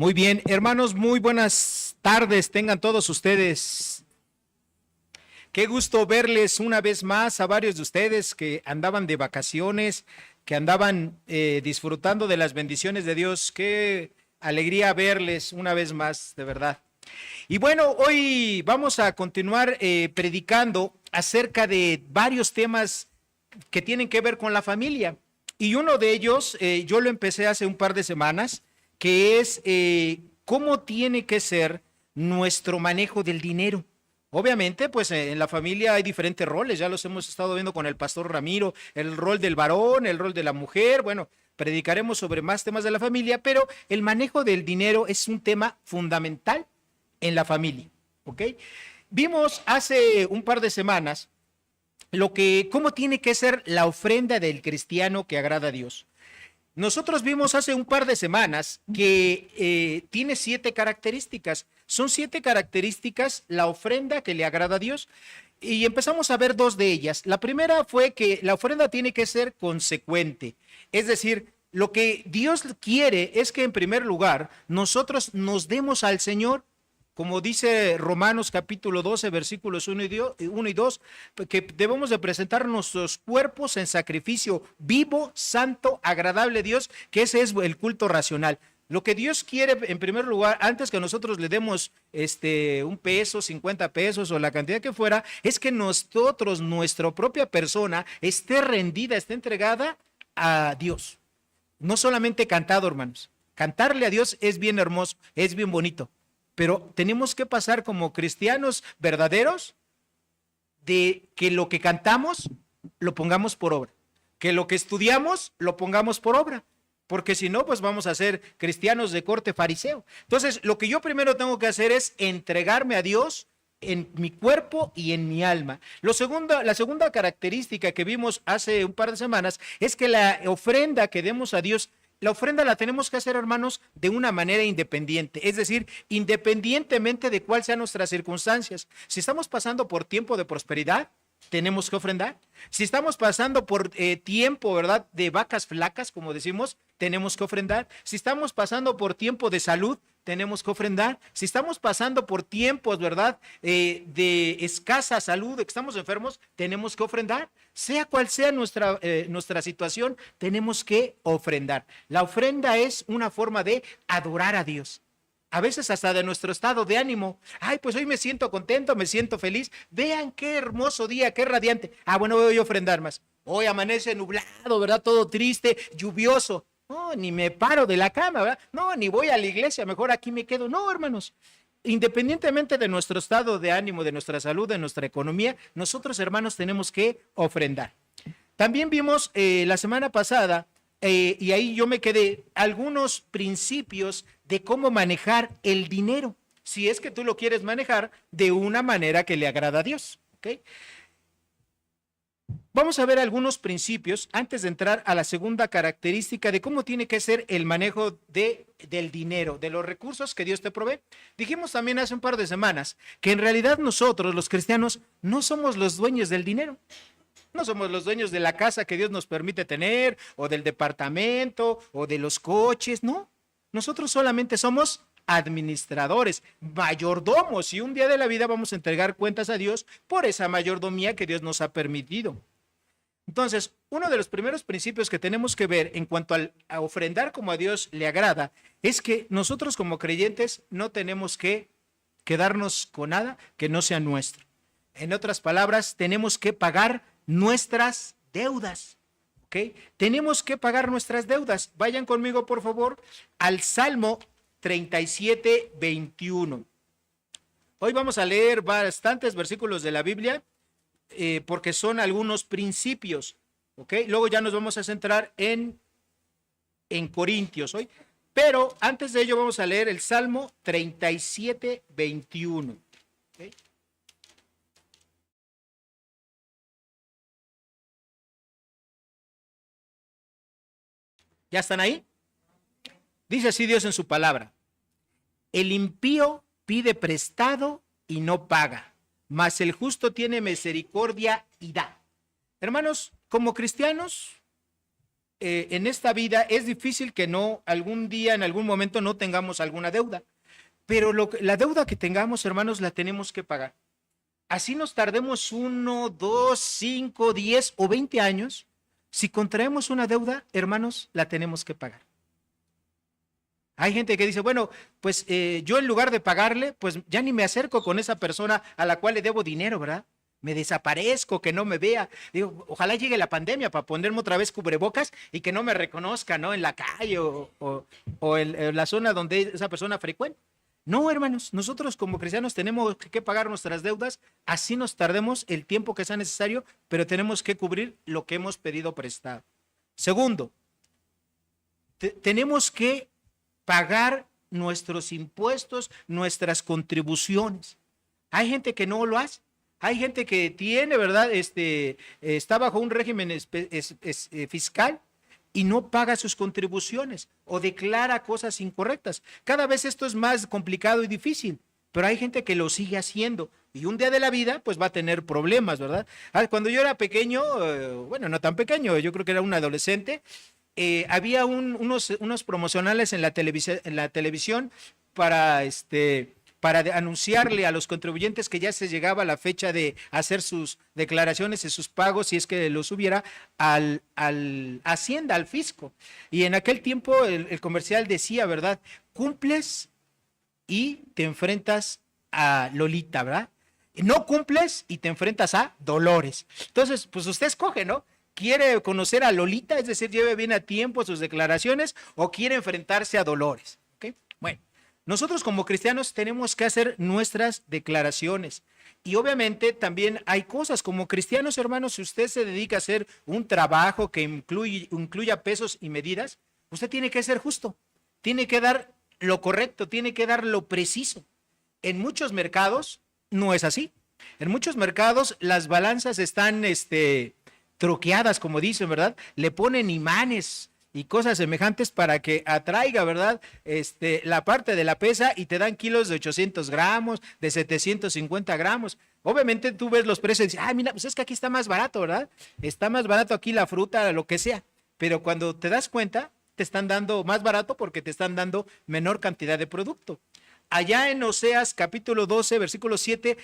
Muy bien, hermanos, muy buenas tardes tengan todos ustedes. Qué gusto verles una vez más a varios de ustedes que andaban de vacaciones, que andaban disfrutando de las bendiciones de Dios. Qué alegría verles una vez más, de verdad. Y bueno, hoy vamos a continuar predicando acerca de varios temas que tienen que ver con la familia. Y uno de ellos, yo lo empecé hace un par de semanas, que es cómo tiene que ser nuestro manejo del dinero. Obviamente, pues en la familia hay diferentes roles, ya los hemos estado viendo con el pastor Ramiro, el rol del varón, el rol de la mujer, bueno, predicaremos sobre más temas de la familia, pero el manejo del dinero es un tema fundamental en la familia, ¿ok? Vimos hace un par de semanas cómo tiene que ser la ofrenda del cristiano que agrada a Dios. Nosotros vimos hace un par de semanas que tiene 7 características. Son 7 características la ofrenda que le agrada a Dios y empezamos a ver 2 de ellas. La primera fue que la ofrenda tiene que ser consecuente, es decir, lo que Dios quiere es que en primer lugar nosotros nos demos al Señor, como dice Romanos capítulo 12, versículos 1 y 2, que debemos de presentar nuestros cuerpos en sacrificio vivo, santo, agradable a Dios, que ese es el culto racional. Lo que Dios quiere en primer lugar, antes que nosotros le demos un peso, 50 pesos o la cantidad que fuera, es que nosotros, nuestra propia persona, esté rendida, esté entregada a Dios. No solamente cantado, hermanos. Cantarle a Dios es bien hermoso, es bien bonito. Pero tenemos que pasar como cristianos verdaderos de que lo que cantamos lo pongamos por obra, que lo que estudiamos lo pongamos por obra, porque si no, pues vamos a ser cristianos de corte fariseo. Entonces, lo que yo primero tengo que hacer es entregarme a Dios en mi cuerpo y en mi alma. La segunda característica que vimos hace un par de semanas es que la ofrenda que demos a Dios, la ofrenda la tenemos que hacer, hermanos, de una manera independiente, es decir, independientemente de cuáles sean nuestras circunstancias. Si estamos pasando por tiempo de prosperidad, tenemos que ofrendar. Si estamos pasando por tiempo, ¿verdad?, de vacas flacas, como decimos, tenemos que ofrendar. Si estamos pasando por tiempo de salud, tenemos que ofrendar. Si estamos pasando por tiempos, ¿verdad?, de escasa salud, de que estamos enfermos, tenemos que ofrendar. Sea cual sea nuestra situación, tenemos que ofrendar. La ofrenda es una forma de adorar a Dios. A veces hasta de nuestro estado de ánimo. Ay, pues hoy me siento contento, me siento feliz. Vean qué hermoso día, qué radiante. Ah, bueno, voy a ofrendar más. Hoy amanece nublado, ¿verdad? Todo triste, lluvioso. No, ni me paro de la cama, ¿verdad? No, ni voy a la iglesia, mejor aquí me quedo. No, hermanos. Independientemente de nuestro estado de ánimo, de nuestra salud, de nuestra economía, nosotros, hermanos, tenemos que ofrendar. También vimos la semana pasada, y ahí yo me quedé, algunos principios de cómo manejar el dinero, si es que tú lo quieres manejar de una manera que le agrada a Dios, ¿ok? Vamos a ver algunos principios antes de entrar a la segunda característica de cómo tiene que ser el manejo del dinero, de los recursos que Dios te provee. Dijimos también hace un par de semanas que en realidad nosotros, los cristianos, no somos los dueños del dinero. No somos los dueños de la casa que Dios nos permite tener, o del departamento, o de los coches, no. Nosotros solamente somos administradores, mayordomos, y un día de la vida vamos a entregar cuentas a Dios por esa mayordomía que Dios nos ha permitido. Entonces, uno de los primeros principios que tenemos que ver en cuanto a ofrendar como a Dios le agrada, es que nosotros como creyentes no tenemos que quedarnos con nada que no sea nuestro. En otras palabras, tenemos que pagar nuestras deudas, ¿ok? Tenemos que pagar nuestras deudas. Vayan conmigo, por favor, al Salmo 37, 21. Hoy vamos a leer bastantes versículos de la Biblia porque son algunos principios, ¿ok? Luego ya nos vamos a centrar en Corintios hoy, pero antes de ello vamos a leer el Salmo 37, 21. ¿Ok? ¿Ya están ahí? Dice así Dios en su palabra: el impío pide prestado y no paga, mas el justo tiene misericordia y da. Hermanos, como cristianos, en esta vida es difícil que no algún día, en algún momento no tengamos alguna deuda, pero la deuda que tengamos, hermanos, la tenemos que pagar. Así nos tardemos 1, 2, 5, 10 o 20 años, si contraemos una deuda, hermanos, la tenemos que pagar. Hay gente que dice, bueno, pues yo en lugar de pagarle, pues ya ni me acerco con esa persona a la cual le debo dinero, ¿verdad? Me desaparezco, que no me vea. Digo, ojalá llegue la pandemia para ponerme otra vez cubrebocas y que no me reconozca, ¿no? En la calle o en la zona donde esa persona frecuenta. No, hermanos, nosotros como cristianos tenemos que pagar nuestras deudas, así nos tardemos el tiempo que sea necesario, pero tenemos que cubrir lo que hemos pedido prestado. Segundo, tenemos que pagar nuestros impuestos, nuestras contribuciones. Hay gente que no lo hace. Hay gente que tiene, ¿verdad? Está bajo un régimen fiscal y no paga sus contribuciones o declara cosas incorrectas. Cada vez esto es más complicado y difícil, pero hay gente que lo sigue haciendo y un día de la vida pues va a tener problemas, ¿verdad? Cuando yo era pequeño, bueno, no tan pequeño, yo creo que era un adolescente, había unos promocionales en la televisión para anunciarle a los contribuyentes que ya se llegaba la fecha de hacer sus declaraciones y sus pagos, si es que los hubiera, al Hacienda, al fisco. Y en aquel tiempo el comercial decía, ¿verdad? Cumples y te enfrentas a Lolita, ¿verdad? No cumples y te enfrentas a Dolores. Entonces, pues usted escoge, ¿no? ¿Quiere conocer a Lolita, es decir, lleve bien a tiempo sus declaraciones, o quiere enfrentarse a Dolores? ¿Okay? Bueno, nosotros como cristianos tenemos que hacer nuestras declaraciones. Y obviamente también hay cosas como cristianos, hermanos, si usted se dedica a hacer un trabajo que incluya pesos y medidas, usted tiene que ser justo, tiene que dar lo correcto, tiene que dar lo preciso. En muchos mercados no es así. En muchos mercados las balanzas están truqueadas, como dicen, ¿verdad? Le ponen imanes y cosas semejantes para que atraiga, ¿verdad? La parte de la pesa, y te dan kilos de 800 gramos, de 750 gramos. Obviamente tú ves los precios y dices, ah, mira, pues es que aquí está más barato, ¿verdad? Está más barato aquí la fruta, lo que sea. Pero cuando te das cuenta, te están dando más barato porque te están dando menor cantidad de producto. Allá en Oseas capítulo 12, versículo 7,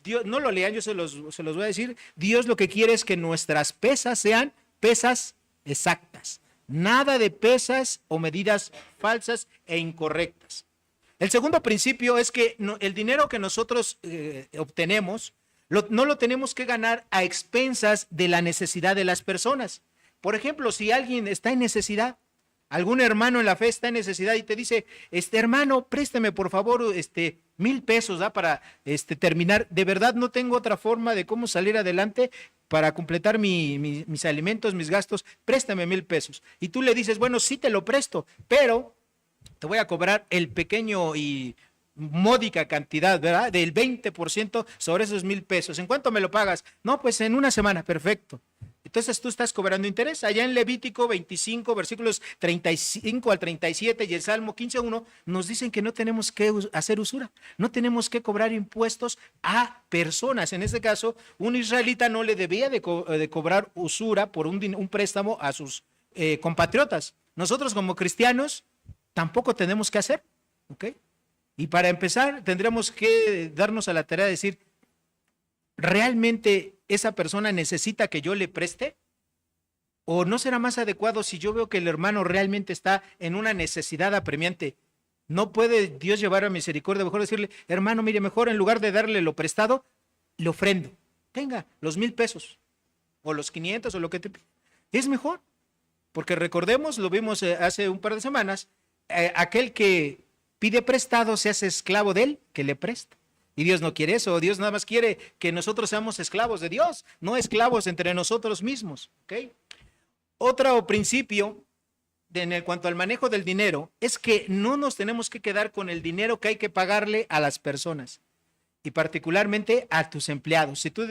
Dios, no lo lean, yo se los voy a decir. Dios lo que quiere es que nuestras pesas sean pesas exactas. Nada de pesas o medidas falsas e incorrectas. El segundo principio es que el dinero que nosotros obtenemos no lo tenemos que ganar a expensas de la necesidad de las personas. Por ejemplo, si alguien está en necesidad, algún hermano en la fe está en necesidad y te dice, hermano, préstame por favor 1,000 pesos, ¿da? Para terminar. De verdad no tengo otra forma de cómo salir adelante para completar mis alimentos, mis gastos, préstame 1,000 pesos. Y tú le dices, bueno, sí te lo presto, pero te voy a cobrar el pequeño y módica cantidad, ¿verdad? Del 20% sobre esos 1,000 pesos. ¿En cuánto me lo pagas? No, pues en una semana, perfecto. Entonces tú estás cobrando interés. Allá en Levítico 25, versículos 35 al 37 y el Salmo 15:1 nos dicen que no tenemos que hacer usura, no tenemos que cobrar impuestos a personas. En este caso, un israelita no le debía de cobrar usura por un préstamo a sus compatriotas. Nosotros como cristianos tampoco tenemos que hacer, ¿ok? Y para empezar tendremos que darnos a la tarea de decir, ¿realmente esa persona necesita que yo le preste? ¿O no será más adecuado si yo veo que el hermano realmente está en una necesidad apremiante? ¿No puede Dios llevar a misericordia? Mejor decirle, hermano, mire, mejor en lugar de darle lo prestado, le ofrendo. Tenga los 1,000 pesos o los 500 o lo que te pida. Es mejor, porque recordemos, lo vimos hace un par de semanas, aquel que pide prestado se hace esclavo de él que le presta. Y Dios no quiere eso. Dios nada más quiere que nosotros seamos esclavos de Dios, no esclavos entre nosotros mismos. ¿Okay? Otro principio en cuanto al manejo del dinero es que no nos tenemos que quedar con el dinero que hay que pagarle a las personas, y particularmente a tus empleados. Si tú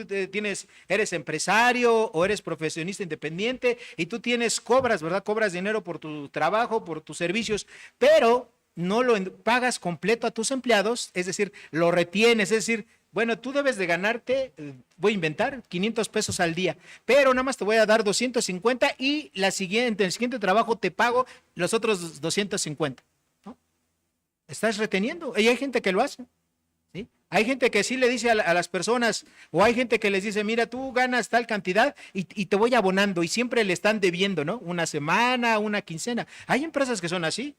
eres empresario o eres profesionista independiente y tú cobras, ¿verdad? Cobras dinero por tu trabajo, por tus servicios, pero no lo pagas completo a tus empleados, es decir, lo retienes, es decir, bueno, tú debes de ganarte, voy a inventar, 500 pesos al día, pero nada más te voy a dar 250 y el siguiente trabajo te pago los otros 250, ¿no? Estás reteniendo, y hay gente que lo hace, ¿sí? Hay gente que sí le dice a las personas, o hay gente que les dice, mira, tú ganas tal cantidad y te voy abonando, y siempre le están debiendo, ¿no? Una semana, una quincena. Hay empresas que son así.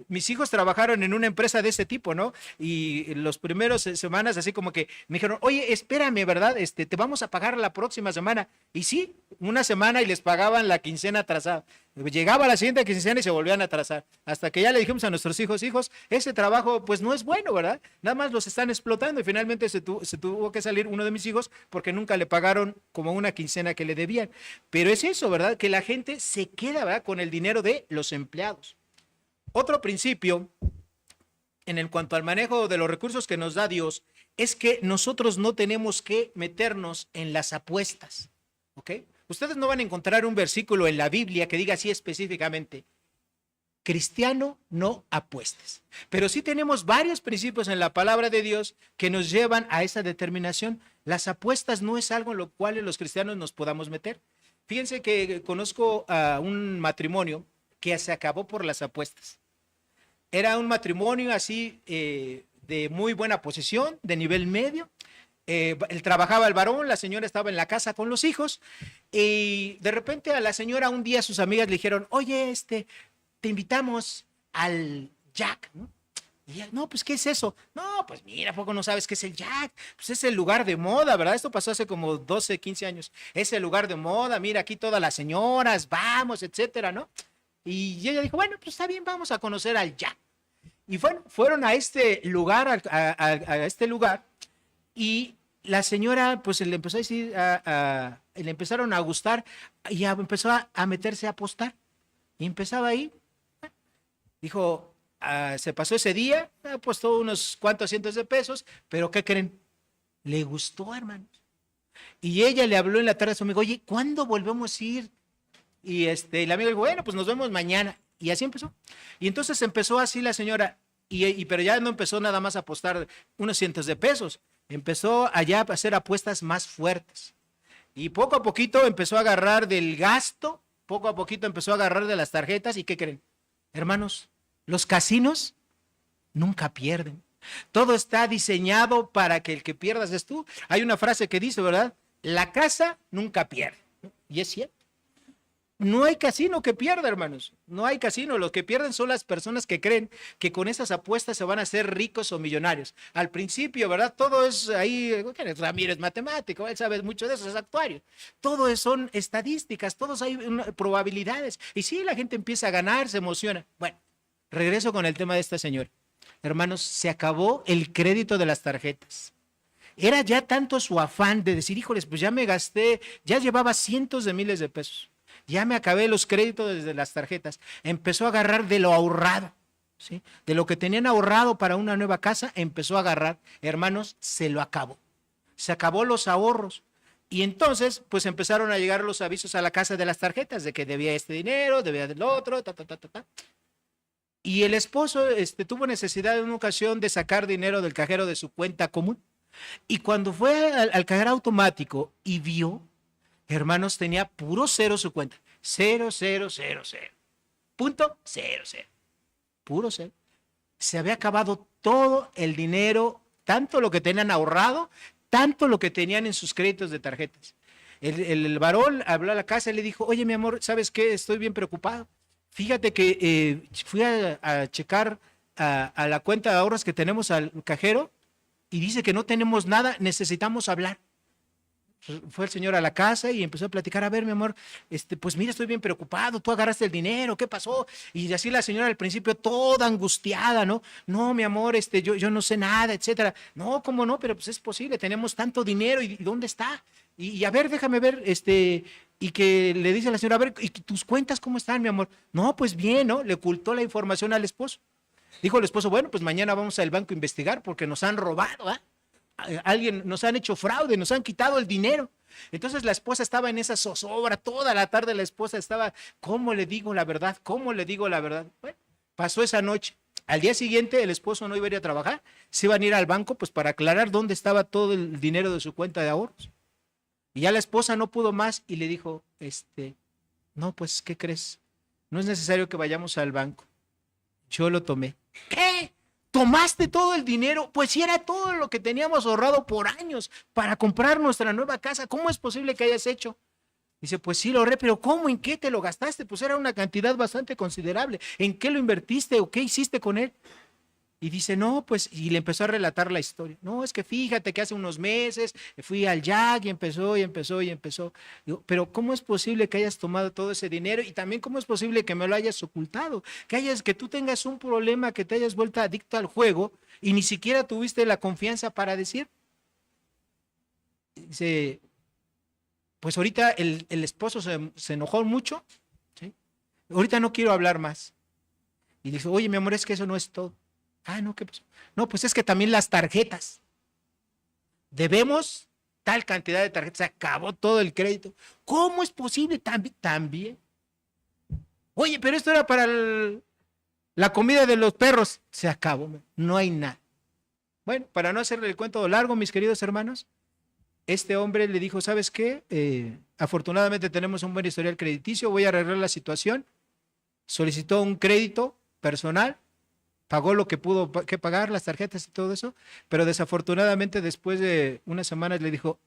Mis hijos trabajaron en una empresa de ese tipo, ¿no? Y los primeros semanas así como que me dijeron, oye, espérame, ¿verdad? Te vamos a pagar la próxima semana. Y sí, una semana y les pagaban la quincena atrasada. Llegaba la siguiente quincena y se volvían a atrasar. Hasta que ya le dijimos a nuestros hijos, ese trabajo pues no es bueno, ¿verdad? Nada más los están explotando y finalmente se tuvo que salir uno de mis hijos porque nunca le pagaron como una quincena que le debían. Pero es eso, ¿verdad? Que la gente se queda, ¿verdad? Con el dinero de los empleados. Otro principio en cuanto al manejo de los recursos que nos da Dios es que nosotros no tenemos que meternos en las apuestas, ¿ok? Ustedes no van a encontrar un versículo en la Biblia que diga así específicamente, cristiano, no apuestes. Pero sí tenemos varios principios en la palabra de Dios que nos llevan a esa determinación. Las apuestas no es algo en lo cual los cristianos nos podamos meter. Fíjense que conozco a un matrimonio que se acabó por las apuestas. Era un matrimonio así de muy buena posición, de nivel medio. Él trabajaba el varón, la señora estaba en la casa con los hijos y de repente a la señora un día sus amigas le dijeron, oye, te invitamos al Jack, ¿no? Y ella, no, pues, ¿qué es eso? No, pues mira, ¿a poco no sabes qué es el Jack? Pues es el lugar de moda, ¿verdad? Esto pasó hace como 12, 15 años. Es el lugar de moda, mira, aquí todas las señoras, vamos, etcétera, ¿no? Y ella dijo, bueno, pues está bien, vamos a conocer al Jack. Y bueno, fueron a este lugar, a este lugar, y la señora, pues le empezó a decir, le empezaron a gustar, y empezó a meterse a apostar. Y empezaba ahí, dijo, se pasó ese día, apostó unos cuantos cientos de pesos, pero ¿qué creen? Le gustó, hermanos. Y ella le habló en la tarde a su amigo, oye, ¿cuándo volvemos a ir? Y el amigo dijo, bueno, pues nos vemos mañana. Y así empezó. Y entonces empezó así la señora, pero ya no empezó nada más a apostar unos cientos de pesos. Empezó allá a hacer apuestas más fuertes. Y poco a poquito empezó a agarrar del gasto, poco a poquito empezó a agarrar de las tarjetas. ¿Y qué creen? Hermanos, los casinos nunca pierden. Todo está diseñado para que el que pierdas es tú. Hay una frase que dice, ¿verdad? La casa nunca pierde. Y es cierto. No hay casino que pierda, hermanos. No hay casino. Los que pierden son las personas que creen que con esas apuestas se van a hacer ricos o millonarios. Al principio, ¿verdad? Todo es ahí. Ramírez matemático, él sabe mucho de eso, es actuario. Todo son estadísticas, todos hay probabilidades. Y sí, la gente empieza a ganar, se emociona. Bueno, regreso con el tema de esta señora. Hermanos, se acabó el crédito de las tarjetas. Era ya tanto su afán de decir, híjoles, pues ya me gasté, ya llevaba cientos de miles de pesos. Ya me acabé los créditos desde las tarjetas. Empezó a agarrar de lo ahorrado, ¿sí? De lo que tenían ahorrado para una nueva casa, empezó a agarrar. Hermanos, se lo acabó. Se acabó los ahorros. Y entonces, pues empezaron a llegar los avisos a la casa de las tarjetas de que debía este dinero, debía del otro, Y el esposo tuvo necesidad en una ocasión de sacar dinero del cajero de su cuenta común. Y cuando fue al cajero automático y vio, hermanos, tenía puro cero su cuenta. 0, 0, 0, 0. Punto 0, 0. Puro cero. Se había acabado todo el dinero, tanto lo que tenían ahorrado, tanto lo que tenían en sus créditos de tarjetas. El varón habló a la casa y le dijo, oye, mi amor, ¿sabes qué? Estoy bien preocupado. Fíjate que fui a checar a la cuenta de ahorros que tenemos al cajero y dice que no tenemos nada, necesitamos hablar. Fue el señor a la casa y empezó a platicar, a ver, mi amor, pues mira, estoy bien preocupado, tú agarraste el dinero, ¿qué pasó? Y así la señora al principio toda angustiada, ¿no? No, mi amor, yo no sé nada, etcétera. No, ¿cómo no? Pero pues es posible, tenemos tanto dinero, ¿y dónde está? Y a ver, déjame ver, y que le dice a la señora, a ver, ¿y tus cuentas cómo están, mi amor? No, pues bien, ¿no? Le ocultó la información al esposo. Dijo el esposo, bueno, pues mañana vamos al banco a investigar porque nos han robado, ¿ah? Alguien, nos han hecho fraude, nos han quitado el dinero. Entonces la esposa estaba en esa zozobra, toda la tarde la esposa estaba, ¿cómo le digo la verdad? ¿Cómo le digo la verdad? Bueno, pasó esa noche Al día siguiente el esposo no iba a ir a trabajar, se iban a ir al banco pues para aclarar dónde estaba todo el dinero de su cuenta de ahorros. Y ya la esposa no pudo más y le dijo, no, pues, ¿qué crees? No es necesario que vayamos al banco. Yo lo tomé. ¿Qué? ¿Tomaste todo el dinero? Pues si era todo lo que teníamos ahorrado por años para comprar nuestra nueva casa. ¿Cómo es posible que hayas hecho? Dice, pues sí lo ahorré, pero ¿cómo? ¿En qué te lo gastaste? Pues era una cantidad bastante considerable. ¿En qué lo invertiste o qué hiciste con él? Y dice, no, pues, y le empezó a relatar la historia. No, es que fíjate que hace unos meses fui al Jack y empezó y empezó y empezó. Digo, pero ¿cómo es posible que hayas tomado todo ese dinero? Y también, ¿cómo es posible que me lo hayas ocultado? Que tú tengas un problema, que te hayas vuelto adicto al juego y ni siquiera tuviste la confianza para decir. Dice, pues ahorita el esposo se enojó mucho, ¿sí? Ahorita no quiero hablar más. Y dice, oye, mi amor, es que eso no es todo. Ah, no, ¿qué pasó? No, pues es que también las tarjetas. Debemos tal cantidad de tarjetas, se acabó todo el crédito. ¿Cómo es posible? También. Oye, pero esto era para la comida de los perros. Se acabó, no hay nada. Bueno, para no hacerle el cuento largo, mis queridos hermanos, este hombre le dijo, ¿sabes qué? Afortunadamente tenemos un buen historial crediticio, voy a arreglar la situación. Solicitó un crédito personal, pagó lo que pudo que pagar, las tarjetas y todo eso, pero desafortunadamente después de unas semanas le dijo,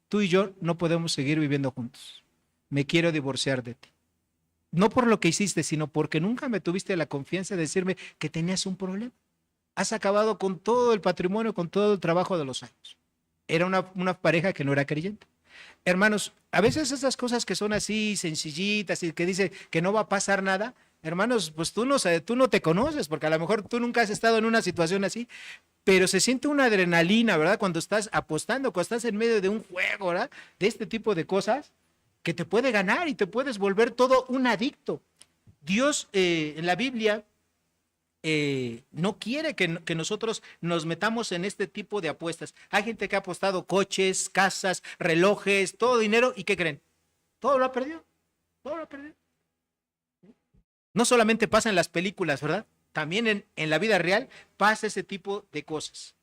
tú y yo no podemos seguir viviendo juntos, me quiero divorciar de ti. No por lo que hiciste, sino porque nunca me tuviste la confianza de decirme que tenías un problema. Has acabado con todo el patrimonio, con todo el trabajo de los años. Era una pareja que no era creyente. Hermanos, a veces esas cosas que son así sencillitas y que dice que no va a pasar nada, hermanos, pues tú no te conoces, porque a lo mejor tú nunca has estado en una situación así, pero se siente una adrenalina, ¿verdad? Cuando estás apostando, cuando estás en medio de un juego, ¿verdad? De este tipo de cosas, que te puede ganar y te puedes volver todo un adicto. Dios en la Biblia no quiere que nosotros nos metamos en este tipo de apuestas. Hay gente que ha apostado coches, casas, relojes, todo dinero, ¿y qué creen? Todo lo ha perdido, todo lo ha perdido. No solamente pasa en las películas, ¿verdad? También en la vida real pasa ese tipo de cosas.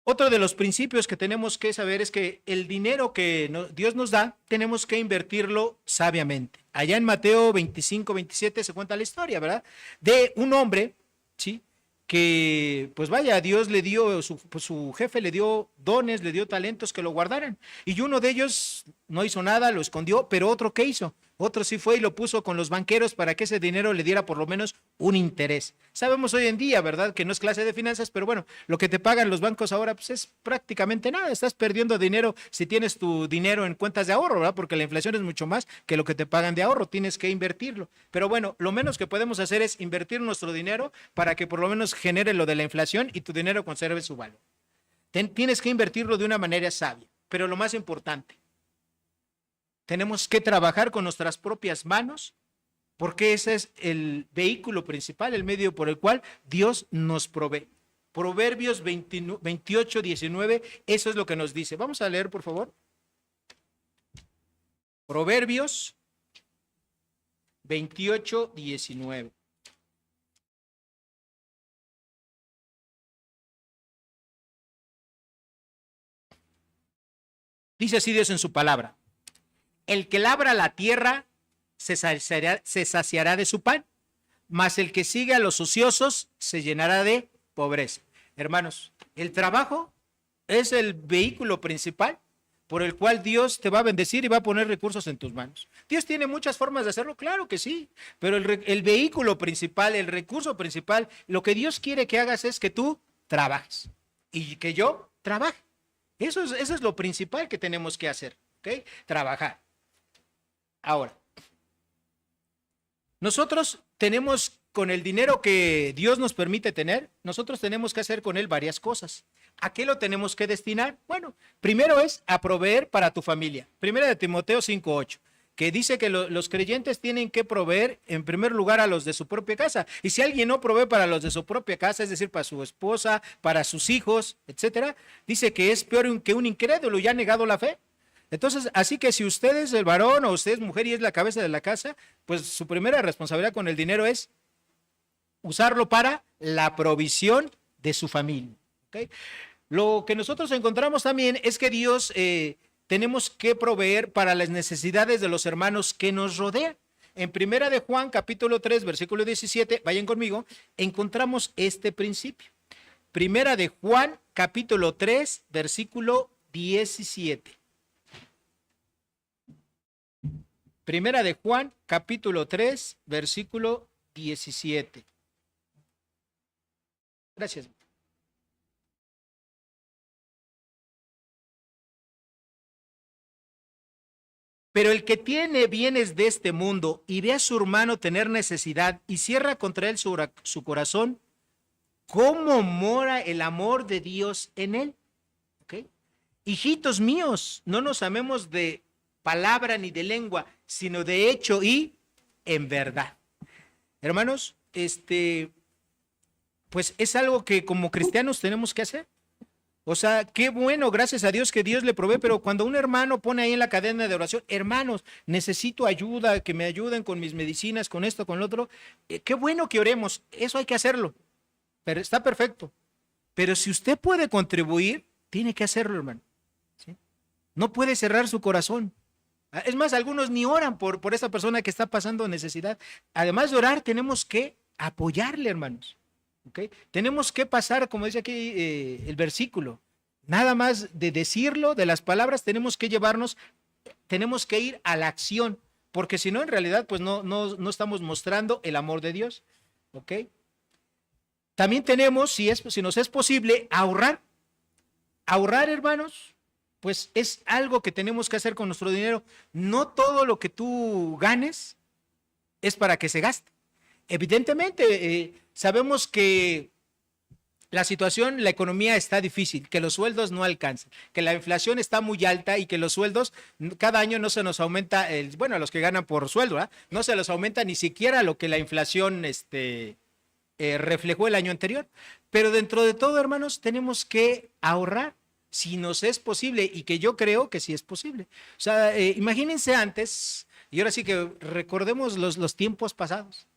Otro de los principios que tenemos que saber es que el dinero que Dios nos da, tenemos que invertirlo sabiamente. Allá en Mateo 25, 27 se cuenta la historia, ¿verdad? De un hombre, ¿sí? Que, pues vaya, Dios le dio, su jefe le dio dones, le dio talentos que lo guardaran. Y uno de ellos no hizo nada, lo escondió, pero otro, ¿qué hizo? Otro sí fue y lo puso con los banqueros para que ese dinero le diera por lo menos un interés. Sabemos hoy en día, ¿verdad? Que no es clase de finanzas, pero bueno, lo que te pagan los bancos ahora pues es prácticamente nada. Estás perdiendo dinero si tienes tu dinero en cuentas de ahorro, ¿verdad? Porque la inflación es mucho más que lo que te pagan de ahorro. Tienes que invertirlo. Pero bueno, lo menos que podemos hacer es invertir nuestro dinero para que por lo menos genere lo de la inflación y tu dinero conserve su valor. Tienes que invertirlo de una manera sabia. Pero lo más importante, tenemos que trabajar con nuestras propias manos, porque ese es el vehículo principal, el medio por el cual Dios nos provee. Proverbios 28, 19, eso es lo que nos dice. Vamos a leer, por favor. Proverbios 28, 19. Dice así Dios en su palabra. El que labra la tierra se saciará de su pan, mas el que sigue a los ociosos se llenará de pobreza. Hermanos, el trabajo es el vehículo principal por el cual Dios te va a bendecir y va a poner recursos en tus manos. Dios tiene muchas formas de hacerlo, claro que sí, pero el vehículo principal, el recurso principal, lo que Dios quiere que hagas es que tú trabajes y que yo trabaje. Eso es lo principal que tenemos que hacer, ¿ok? Trabajar. Ahora, nosotros tenemos, con el dinero que Dios nos permite tener, nosotros tenemos que hacer con él varias cosas. ¿A qué lo tenemos que destinar? Bueno, primero es a proveer para tu familia. Primera de Timoteo 5:8, que dice que los creyentes tienen que proveer en primer lugar a los de su propia casa. Y si alguien no provee para los de su propia casa, es decir, para su esposa, para sus hijos, etcétera, dice que es peor que un incrédulo y ha negado la fe. Entonces, así que si usted es el varón o usted es mujer y es la cabeza de la casa, pues su primera responsabilidad con el dinero es usarlo para la provisión de su familia. ¿Okay? Lo que nosotros encontramos también es que Dios tenemos que proveer para las necesidades de los hermanos que nos rodean. En Primera de Juan, capítulo 3, versículo 17, vayan conmigo, encontramos este principio. Primera de Juan, capítulo 3, versículo 17. Primera de Juan, capítulo 3, versículo 17. Gracias. Pero el que tiene bienes de este mundo y ve a su hermano tener necesidad y cierra contra él su corazón, ¿cómo mora el amor de Dios en él? ¿Okay? Hijitos míos, no nos amemos de palabra ni de lengua, sino de hecho y en verdad. Hermanos, pues es algo que como cristianos tenemos que hacer. O sea, qué bueno, gracias a Dios que Dios le provee, pero cuando un hermano pone ahí en la cadena de oración, hermanos, necesito ayuda, que me ayuden con mis medicinas, con esto, con lo otro, qué bueno que oremos, eso hay que hacerlo, pero está perfecto. Pero si usted puede contribuir, tiene que hacerlo, hermano. ¿Sí? No puede cerrar su corazón. Es más, algunos ni oran por esa persona que está pasando necesidad. Además de orar, tenemos que apoyarle, hermanos. ¿Okay? Tenemos que pasar, como dice aquí el versículo, nada más de decirlo, de las palabras, tenemos que llevarnos, tenemos que ir a la acción, porque si no, en realidad, pues no estamos mostrando el amor de Dios. ¿Ok? También tenemos, si nos es posible, ahorrar. Ahorrar, hermanos, pues es algo que tenemos que hacer con nuestro dinero. No todo lo que tú ganes es para que se gaste. Evidentemente, sabemos que la situación, la economía está difícil, que los sueldos no alcanzan, que la inflación está muy alta y que los sueldos cada año no se nos aumenta, bueno, a los que ganan por sueldo, ¿verdad? No se los aumenta ni siquiera lo que la inflación reflejó el año anterior. Pero dentro de todo, hermanos, tenemos que ahorrar si nos es posible y que yo creo que sí es posible. O sea, imagínense antes, y ahora sí que recordemos los tiempos pasados.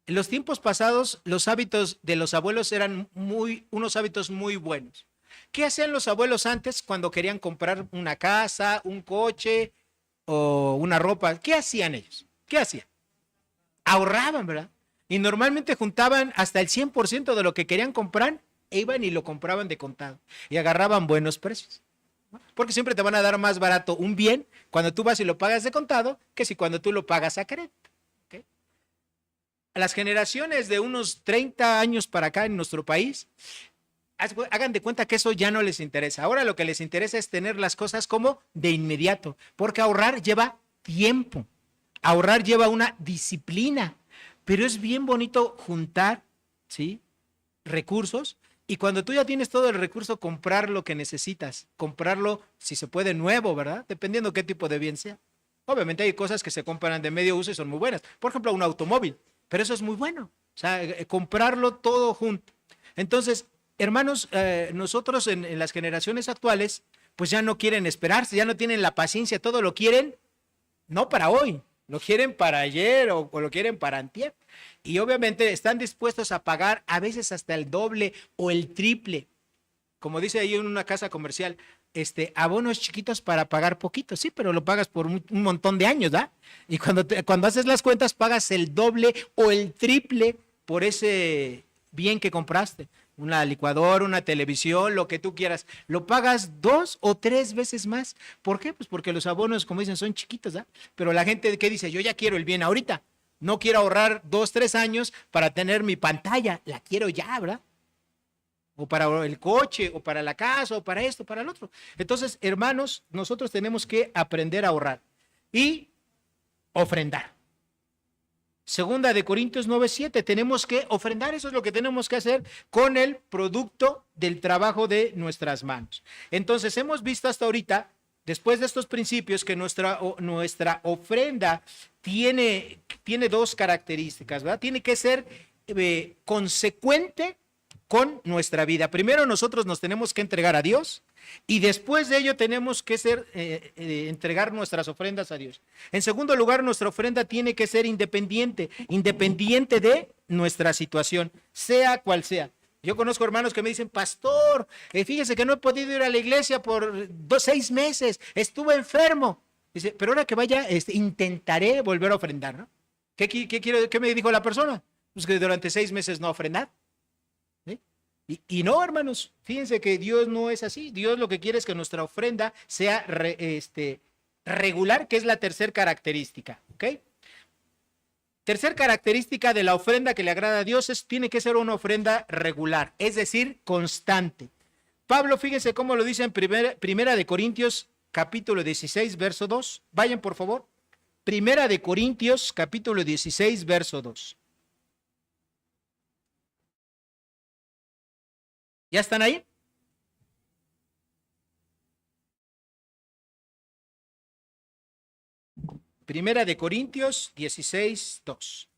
En los tiempos pasados, los hábitos de los abuelos eran unos hábitos muy buenos. ¿Qué hacían los abuelos antes cuando querían comprar una casa, un coche o una ropa? ¿Qué hacían ellos? ¿Qué hacían? Ahorraban, ¿verdad? Y normalmente juntaban hasta el 100% de lo que querían comprar e iban y lo compraban de contado y agarraban buenos precios. Porque siempre te van a dar más barato un bien cuando tú vas y lo pagas de contado que si cuando tú lo pagas a crédito. Las generaciones de unos 30 años para acá en nuestro país, hagan de cuenta que eso ya no les interesa. Ahora lo que les interesa es tener las cosas como de inmediato, porque ahorrar lleva tiempo, ahorrar lleva una disciplina, pero es bien bonito juntar, ¿sí?, recursos, y cuando tú ya tienes todo el recurso, comprar lo que necesitas, comprarlo si se puede nuevo, ¿verdad? Dependiendo qué tipo de bien sea. Obviamente hay cosas que se compran de medio uso y son muy buenas. Por ejemplo, un automóvil. Pero eso es muy bueno, o sea, comprarlo todo junto. Entonces, hermanos, nosotros en las generaciones actuales, pues ya no quieren esperarse, ya no tienen la paciencia, todo lo quieren, no para hoy, lo quieren para ayer o lo quieren para antier. Y obviamente están dispuestos a pagar a veces hasta el doble o el triple, como dice ahí en una casa comercial, abonos chiquitos para pagar poquito, sí, pero lo pagas por un montón de años, ¿da? Y cuando haces las cuentas pagas el doble o el triple por ese bien que compraste. Una licuadora, una televisión, lo que tú quieras. Lo pagas 2 o 3 veces más. ¿Por qué? Pues porque los abonos, como dicen, son chiquitos, ¿da? Pero la gente que dice, yo ya quiero el bien ahorita. No quiero ahorrar 2, 3 años para tener mi pantalla. La quiero ya, ¿verdad? O para el coche, o para la casa, o para esto, para el otro. Entonces, hermanos, nosotros tenemos que aprender a ahorrar y ofrendar. Segunda de Corintios 9:7, tenemos que ofrendar, eso es lo que tenemos que hacer con el producto del trabajo de nuestras manos. Entonces, hemos visto hasta ahorita, después de estos principios, que nuestra ofrenda tiene 2 características, ¿verdad? Tiene que ser consecuente con nuestra vida. Primero nosotros nos tenemos que entregar a Dios y después de ello tenemos que entregar nuestras ofrendas a Dios. En segundo lugar, nuestra ofrenda tiene que ser independiente de nuestra situación, sea cual sea. Yo conozco hermanos que me dicen, pastor, fíjese que no he podido ir a la iglesia por 6 meses, estuve enfermo. Dice, pero ahora que vaya, intentaré volver a ofrendar, ¿no? ¿Qué me dijo la persona? Pues que durante 6 meses no ofrendar. ¿Sí? Y no, hermanos, fíjense que Dios no es así. Dios lo que quiere es que nuestra ofrenda sea regular, que es la tercera característica, ¿ok? Tercer característica de la ofrenda que le agrada a Dios tiene que ser una ofrenda regular, es decir, constante. Pablo, fíjense cómo lo dice en primera de Corintios, capítulo 16, verso 2. Vayan, por favor. Primera de Corintios, capítulo 16, verso 2. ¿Ya están ahí? Primera de Corintios 16, 2.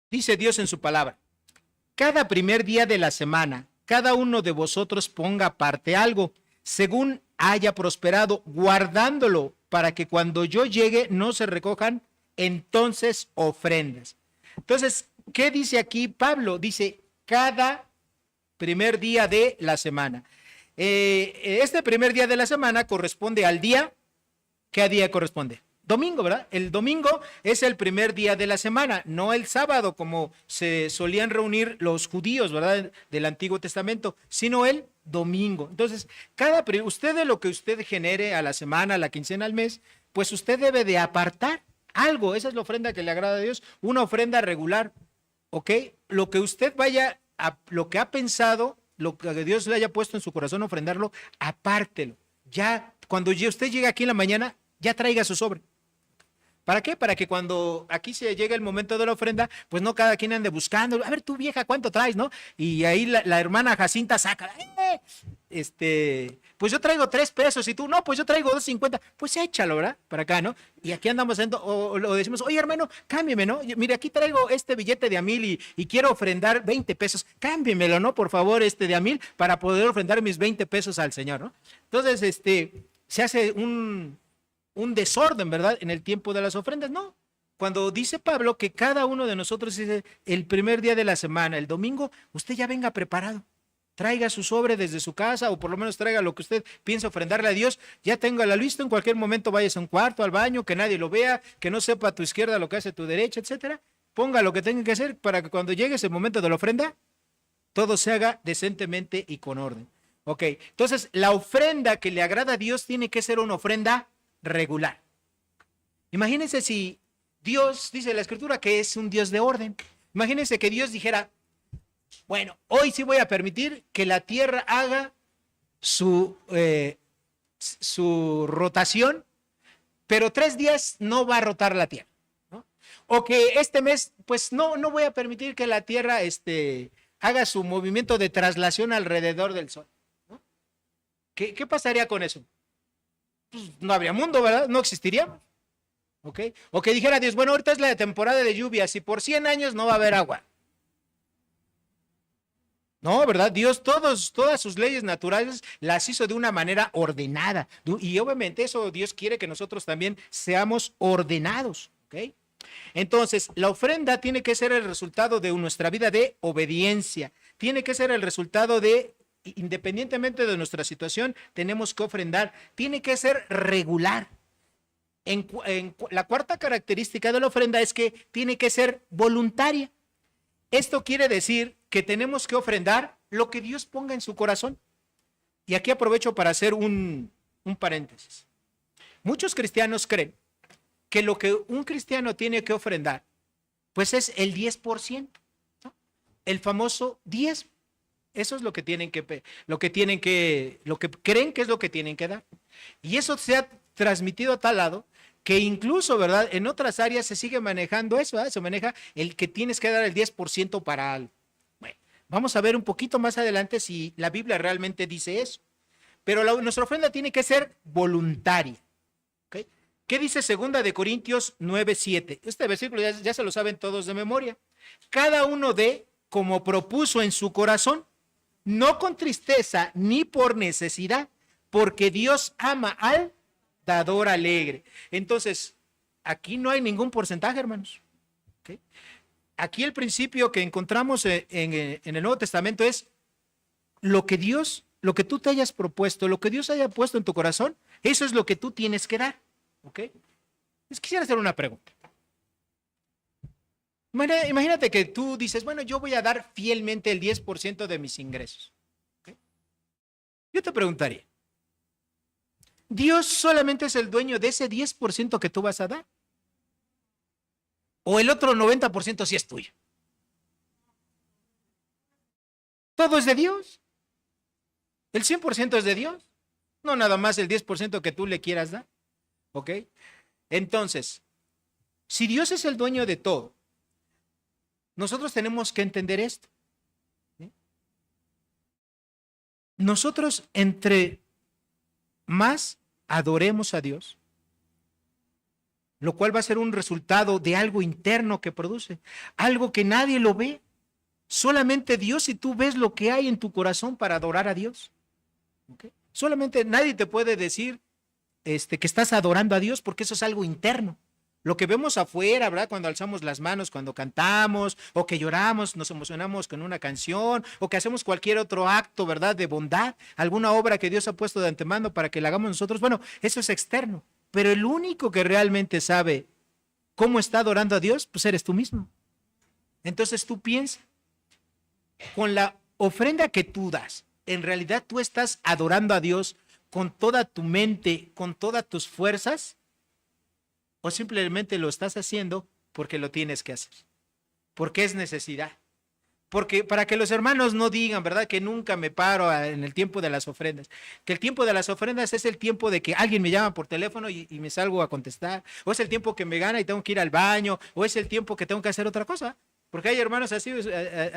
Dice Dios en su palabra, cada primer día de la semana, cada uno de vosotros ponga aparte algo, según haya prosperado, guardándolo para que cuando yo llegue no se recojan entonces ofrendas. Entonces, ¿qué dice aquí Pablo? Dice, cada primer día de la semana. Este primer día de la semana corresponde al día. ¿Qué día corresponde? Domingo, ¿verdad? El domingo es el primer día de la semana, no el sábado como se solían reunir los judíos, ¿verdad? Del Antiguo Testamento, sino el domingo. Entonces, usted de lo que usted genere a la semana, a la quincena, al mes, pues usted debe de apartar algo. Esa es la ofrenda que le agrada a Dios, una ofrenda regular, ¿ok? Lo que usted lo que ha pensado, lo que Dios le haya puesto en su corazón ofrendarlo, apártelo. Ya, cuando usted llegue aquí en la mañana, ya traiga su sobre. ¿Para qué? Para que cuando aquí se llegue el momento de la ofrenda, pues no cada quien ande buscando, a ver tú vieja, ¿cuánto traes, no? Y ahí la hermana Jacinta saca, pues yo traigo 3 pesos y tú, no, pues yo traigo 2.50, pues échalo, ¿verdad? Para acá, ¿no? Y aquí andamos o lo decimos, oye hermano, cámbiame, ¿no? Mire, aquí traigo este billete de $1,000 y quiero ofrendar 20 pesos, cámbiemelo, ¿no? Por favor, de $1,000 para poder ofrendar mis 20 pesos al Señor, ¿no? Entonces, se hace un desorden, ¿verdad? En el tiempo de las ofrendas, no. Cuando dice Pablo que cada uno de nosotros dice el primer día de la semana, el domingo, usted ya venga preparado. Traiga su sobre desde su casa o por lo menos traiga lo que usted piensa ofrendarle a Dios. Ya téngala listo, en cualquier momento vayas a un cuarto, al baño, que nadie lo vea, que no sepa a tu izquierda lo que hace tu derecha, etcétera. Ponga lo que tenga que hacer para que cuando llegue ese momento de la ofrenda, todo se haga decentemente y con orden. Ok, entonces la ofrenda que le agrada a Dios tiene que ser una ofrenda regular. Imagínense si Dios, dice la Escritura, que es un Dios de orden. Imagínense que Dios dijera, bueno, hoy sí voy a permitir que la tierra haga su rotación, pero 3 días no va a rotar la tierra, ¿no? O que este mes, pues no voy a permitir que la tierra haga su movimiento de traslación alrededor del sol, ¿no? ¿Qué pasaría con eso? Pues no habría mundo, ¿verdad? No existiríamos. ¿Ok? O que dijera Dios, bueno, ahorita es la temporada de lluvias y por 100 años no va a haber agua. No, ¿verdad? Dios todas sus leyes naturales las hizo de una manera ordenada. Y obviamente eso Dios quiere que nosotros también seamos ordenados. ¿Ok? Entonces, la ofrenda tiene que ser el resultado de nuestra vida de obediencia. Tiene que ser el resultado de, independientemente de nuestra situación, tenemos que ofrendar. Tiene que ser regular. La cuarta característica de la ofrenda es que tiene que ser voluntaria. Esto quiere decir que tenemos que ofrendar lo que Dios ponga en su corazón. Y aquí aprovecho para hacer un paréntesis. Muchos cristianos creen que lo que un cristiano tiene que ofrendar, pues es el 10%, ¿no? El famoso 10. Eso es lo que creen que es lo que tienen que dar. Y eso se ha transmitido a tal lado que incluso, ¿verdad? En otras áreas se sigue manejando eso, ¿verdad? Se maneja el que tienes que dar el 10% para algo. Bueno, Vamos a ver un poquito más adelante si la Biblia realmente dice eso. Pero nuestra ofrenda tiene que ser voluntaria. ¿Okay? ¿Qué dice 2 Corintios 9:7? Este versículo ya se lo saben todos de memoria. Cada uno dé como propuso en su corazón, no con tristeza ni por necesidad, porque Dios ama al dador alegre. Entonces, aquí no hay ningún porcentaje, hermanos. ¿Okay? Aquí el principio que encontramos en el Nuevo Testamento es lo que Dios, lo que tú te hayas propuesto, lo que Dios haya puesto en tu corazón, eso es lo que tú tienes que dar. ¿Ok? Les quisiera hacer una pregunta. Imagínate que tú dices, bueno, yo voy a dar fielmente el 10% de mis ingresos. ¿Okay? Yo te preguntaría, ¿Dios solamente es el dueño de ese 10% que tú vas a dar? ¿O el otro 90% sí es tuyo? Todo es de Dios. El 100% es de Dios. No nada más el 10% que tú le quieras dar. ¿Ok? Entonces, si Dios es el dueño de todo, nosotros tenemos que entender esto. ¿Sí? Nosotros entre más adoremos a Dios, lo cual va a ser un resultado de algo interno que produce, algo que nadie lo ve. Solamente Dios y tú ves lo que hay en tu corazón para adorar a Dios. ¿Okay? Solamente nadie te puede decir que estás adorando a Dios porque eso es algo interno. Lo que vemos afuera, ¿verdad? Cuando alzamos las manos, cuando cantamos, o que lloramos, nos emocionamos con una canción, o que hacemos cualquier otro acto, ¿verdad? De bondad, alguna obra que Dios ha puesto de antemano para que la hagamos nosotros. Bueno, eso es externo. Pero el único que realmente sabe cómo está adorando a Dios, pues eres tú mismo. Entonces tú piensas, con la ofrenda que tú das, en realidad tú estás adorando a Dios con toda tu mente, con todas tus fuerzas, o simplemente lo estás haciendo porque lo tienes que hacer, porque es necesidad. Porque para que los hermanos no digan, ¿verdad? Que nunca me paro en el tiempo de las ofrendas. Que el tiempo de las ofrendas es el tiempo de que alguien me llama por teléfono y me salgo a contestar. O es el tiempo que me gana y tengo que ir al baño. O es el tiempo que tengo que hacer otra cosa. Porque hay hermanos así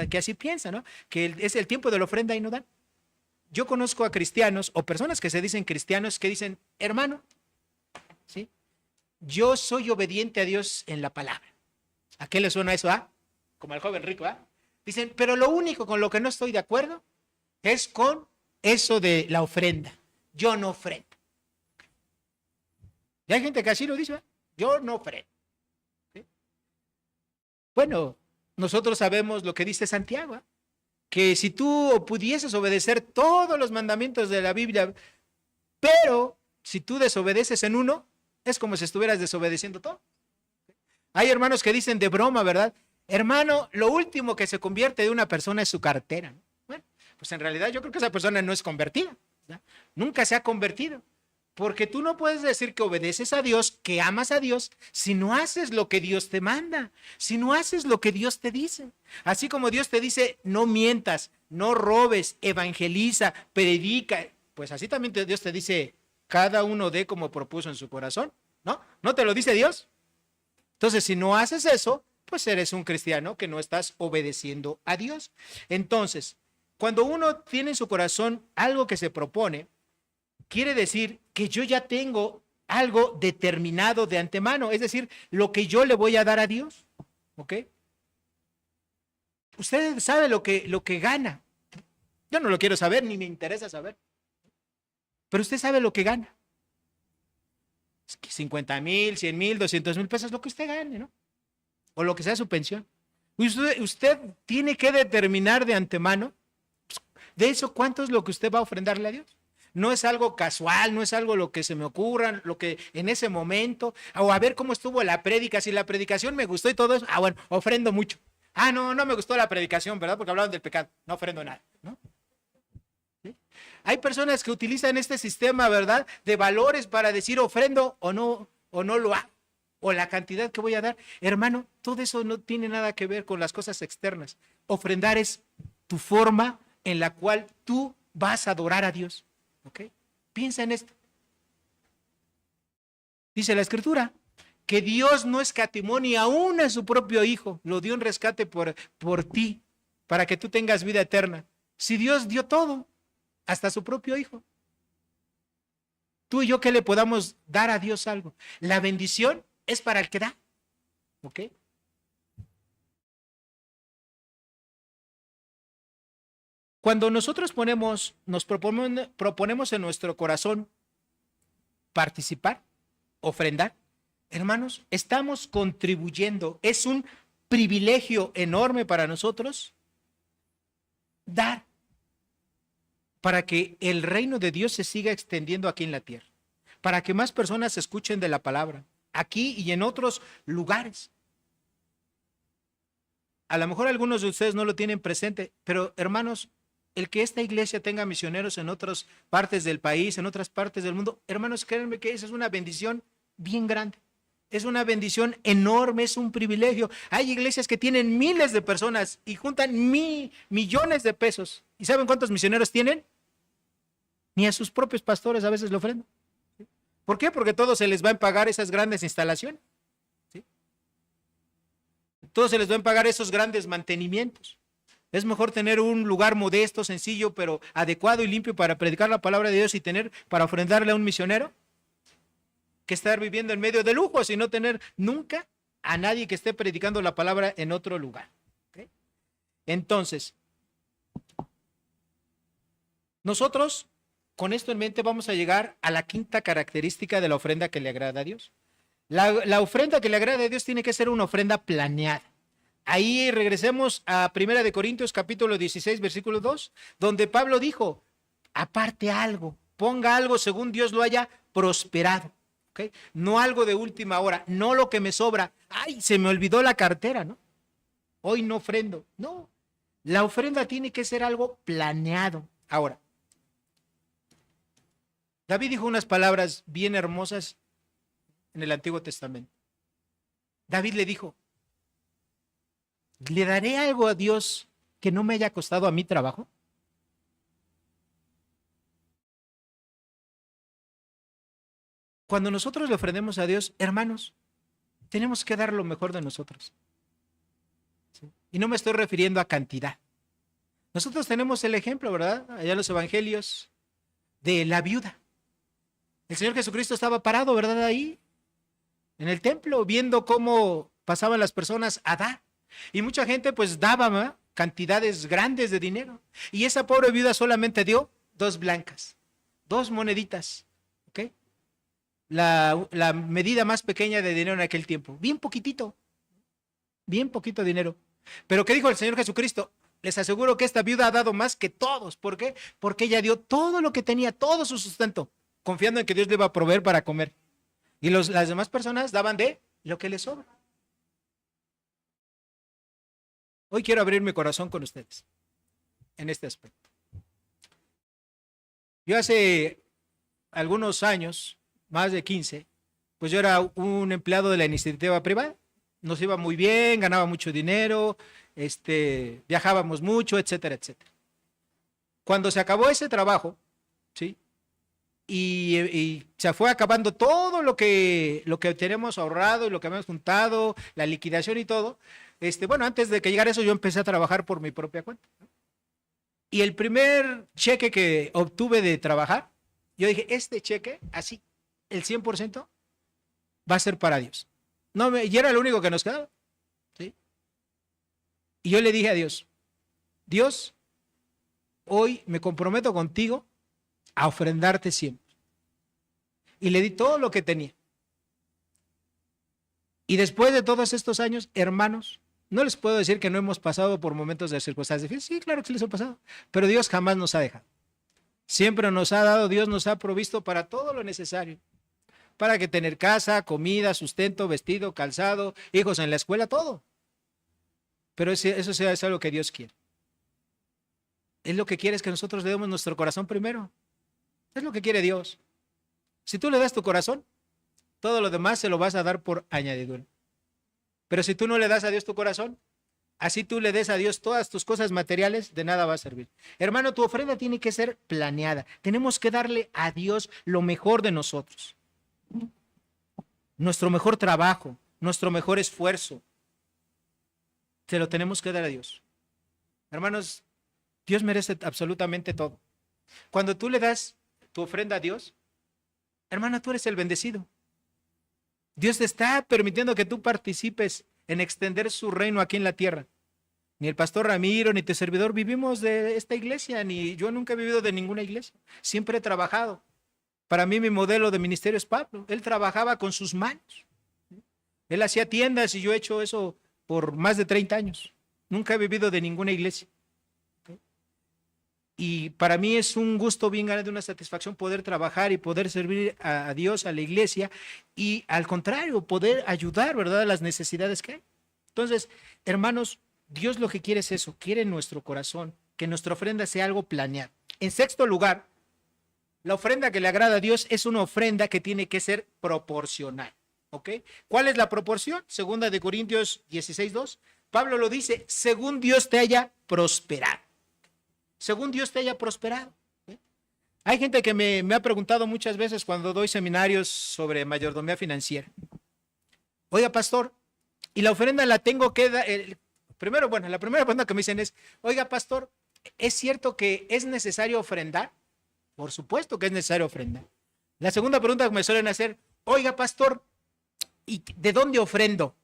que así piensan, ¿no? Que es el tiempo de la ofrenda y no dan. Yo conozco a cristianos o personas que se dicen cristianos que dicen, hermano, ¿sí? Yo soy obediente a Dios en la palabra. ¿A qué le suena eso? Como al joven rico, Dicen, pero lo único con lo que no estoy de acuerdo es con eso de la ofrenda. Yo no ofrendo. Y hay gente que así lo dice, yo no ofrendo. ¿Sí? Bueno, nosotros sabemos lo que dice Santiago, que si tú pudieses obedecer todos los mandamientos de la Biblia, pero si tú desobedeces en uno, es como si estuvieras desobedeciendo todo. Hay hermanos que dicen de broma, ¿verdad? Hermano, lo último que se convierte de una persona es su cartera. Bueno, pues en realidad yo creo que esa persona no es convertida, ¿verdad? Nunca se ha convertido. Porque tú no puedes decir que obedeces a Dios, que amas a Dios, si no haces lo que Dios te manda, si no haces lo que Dios te dice. Así como Dios te dice, no mientas, no robes, evangeliza, predica, pues así también Dios te dice, cada uno dé como propuso en su corazón, ¿no? ¿No te lo dice Dios? Entonces, si no haces eso, pues eres un cristiano que no estás obedeciendo a Dios. Entonces, cuando uno tiene en su corazón algo que se propone, quiere decir que yo ya tengo algo determinado de antemano, es decir, lo que yo le voy a dar a Dios, ¿ok? Usted sabe lo que gana. Yo no lo quiero saber, ni me interesa saber. Pero usted sabe lo que gana. 50,000, 100,000, 200,000 pesos, lo que usted gane, ¿no? O lo que sea su pensión. Usted tiene que determinar de antemano, de eso, cuánto es lo que usted va a ofrendarle a Dios. No es algo casual, no es algo lo que se me ocurra, lo que en ese momento, o a ver cómo estuvo la prédica, si la predicación me gustó y todo eso, bueno, ofrendo mucho. No me gustó la predicación, ¿verdad? Porque hablaban del pecado, no ofrendo nada, ¿no? ¿Sí? Hay personas que utilizan este sistema, ¿verdad? De valores para decir ofrendo o no lo hago, o la cantidad que voy a dar. Hermano, todo eso no tiene nada que ver con las cosas externas. Ofrendar es tu forma en la cual tú vas a adorar a Dios. ¿Ok? Piensa en esto. Dice la Escritura que Dios no escatimó ni aún a su propio Hijo, lo dio en rescate por ti. para que tú tengas vida eterna. Si Dios dio todo, hasta su propio Hijo. Tú y yo que le podamos dar a Dios algo. La bendición es para el que da. ¿Ok? Cuando nosotros nos proponemos en nuestro corazón participar, ofrendar, hermanos, estamos contribuyendo. Es un privilegio enorme para nosotros dar para que el reino de Dios se siga extendiendo aquí en la tierra, para que más personas escuchen de la palabra, aquí y en otros lugares. A lo mejor algunos de ustedes no lo tienen presente, pero hermanos, el que esta iglesia tenga misioneros en otras partes del país, en otras partes del mundo, hermanos, créanme que esa es una bendición bien grande. Es una bendición enorme, es un privilegio. Hay iglesias que tienen miles de personas y juntan millones de pesos. ¿Y saben cuántos misioneros tienen? Ni a sus propios pastores a veces le ofrendan. ¿Por qué? Porque todos se les va a pagar esas grandes instalaciones. ¿Sí? Todos se les van a pagar esos grandes mantenimientos. Es mejor tener un lugar modesto, sencillo, pero adecuado y limpio para predicar la palabra de Dios y tener para ofrendarle a un misionero, que estar viviendo en medio de lujos y no tener nunca a nadie que esté predicando la palabra en otro lugar. ¿Okay? Entonces, nosotros con esto en mente vamos a llegar a la quinta característica de la ofrenda que le agrada a Dios. La ofrenda que le agrada a Dios tiene que ser una ofrenda planeada. Ahí regresemos a 1 de Corintios capítulo 16, versículo 2, donde Pablo dijo, aparte algo, ponga algo según Dios lo haya prosperado. ¿Okay? No algo de última hora, no lo que me sobra. Ay, se me olvidó la cartera, ¿no? Hoy no ofrendo. No, la ofrenda tiene que ser algo planeado. Ahora, David dijo unas palabras bien hermosas en el Antiguo Testamento. David le dijo, ¿le daré algo a Dios que no me haya costado a mí trabajo? Cuando nosotros le ofrendemos a Dios, hermanos, tenemos que dar lo mejor de nosotros. ¿Sí? Y no me estoy refiriendo a cantidad. Nosotros tenemos el ejemplo, ¿verdad? Allá en los evangelios de la viuda. El Señor Jesucristo estaba parado, ¿verdad? Ahí, en el templo, viendo cómo pasaban las personas a dar. Y mucha gente pues daba, ¿verdad?, cantidades grandes de dinero. Y esa pobre viuda solamente dio 2 blancas, 2 moneditas. ¿Ok? La medida más pequeña de dinero en aquel tiempo. Bien poquito dinero. Pero ¿qué dijo el Señor Jesucristo? Les aseguro que esta viuda ha dado más que todos. ¿Por qué? Porque ella dio todo lo que tenía, todo su sustento, confiando en que Dios le iba a proveer para comer. Y las demás personas daban de lo que les sobra. Hoy quiero abrir mi corazón con ustedes en este aspecto. Yo hace algunos años, más de 15, pues yo era un empleado de la iniciativa privada. Nos iba muy bien, ganaba mucho dinero, viajábamos mucho, etcétera, etcétera. Cuando se acabó ese trabajo, ¿sí?, y se fue acabando todo lo que tenemos ahorrado y lo que habíamos juntado, la liquidación y todo. Bueno, antes de que llegara eso, yo empecé a trabajar por mi propia cuenta. Y el primer cheque que obtuve de trabajar, yo dije, este cheque, así, el 100% va a ser para Dios. No, y era lo único que nos quedaba. ¿Sí? Y yo le dije a Dios, Dios, hoy me comprometo contigo a ofrendarte siempre. Y le di todo lo que tenía. Y después de todos estos años, hermanos, no les puedo decir que no hemos pasado por momentos de circunstancias difíciles. Sí, claro que sí les ha pasado. Pero Dios jamás nos ha dejado. Siempre nos ha dado, Dios nos ha provisto para todo lo necesario. Para que tener casa, comida, sustento, vestido, calzado, hijos en la escuela, todo. Pero eso es algo que Dios quiere. Él lo que quiere es que nosotros le demos nuestro corazón primero. Es lo que quiere Dios. Si tú le das tu corazón, todo lo demás se lo vas a dar por añadidura. Pero si tú no le das a Dios tu corazón, así tú le des a Dios todas tus cosas materiales, de nada va a servir. Hermano, tu ofrenda tiene que ser planeada. Tenemos que darle a Dios lo mejor de nosotros. Nuestro mejor trabajo, nuestro mejor esfuerzo. Se lo tenemos que dar a Dios. Hermanos, Dios merece absolutamente todo. Cuando tú le das tu ofrenda a Dios, hermana, tú eres el bendecido. Dios te está permitiendo que tú participes en extender su reino aquí en la tierra. Ni el pastor Ramiro, ni tu servidor vivimos de esta iglesia, ni yo nunca he vivido de ninguna iglesia. Siempre he trabajado. Para mí mi modelo de ministerio es Pablo. Él trabajaba con sus manos. Él hacía tiendas y yo he hecho eso por más de 30 años. Nunca he vivido de ninguna iglesia. Y para mí es un gusto bien grande, una satisfacción poder trabajar y poder servir a Dios, a la iglesia, y al contrario, poder ayudar, ¿verdad?, a las necesidades que hay. Entonces, hermanos, Dios lo que quiere es eso, quiere en nuestro corazón que nuestra ofrenda sea algo planeado. En sexto lugar, la ofrenda que le agrada a Dios es una ofrenda que tiene que ser proporcional. ¿Ok? ¿Cuál es la proporción? Segunda de Corintios 16:2. Pablo lo dice, según Dios te haya prosperado. Según Dios te haya prosperado. Hay gente que me ha preguntado muchas veces cuando doy seminarios sobre mayordomía financiera. Oiga, pastor, y la ofrenda la tengo que dar. Primero, bueno, la primera pregunta que me dicen es, oiga, pastor, ¿es cierto que es necesario ofrendar? Por supuesto que es necesario ofrendar. La segunda pregunta que me suelen hacer, oiga, pastor, ¿y de dónde ofrendo?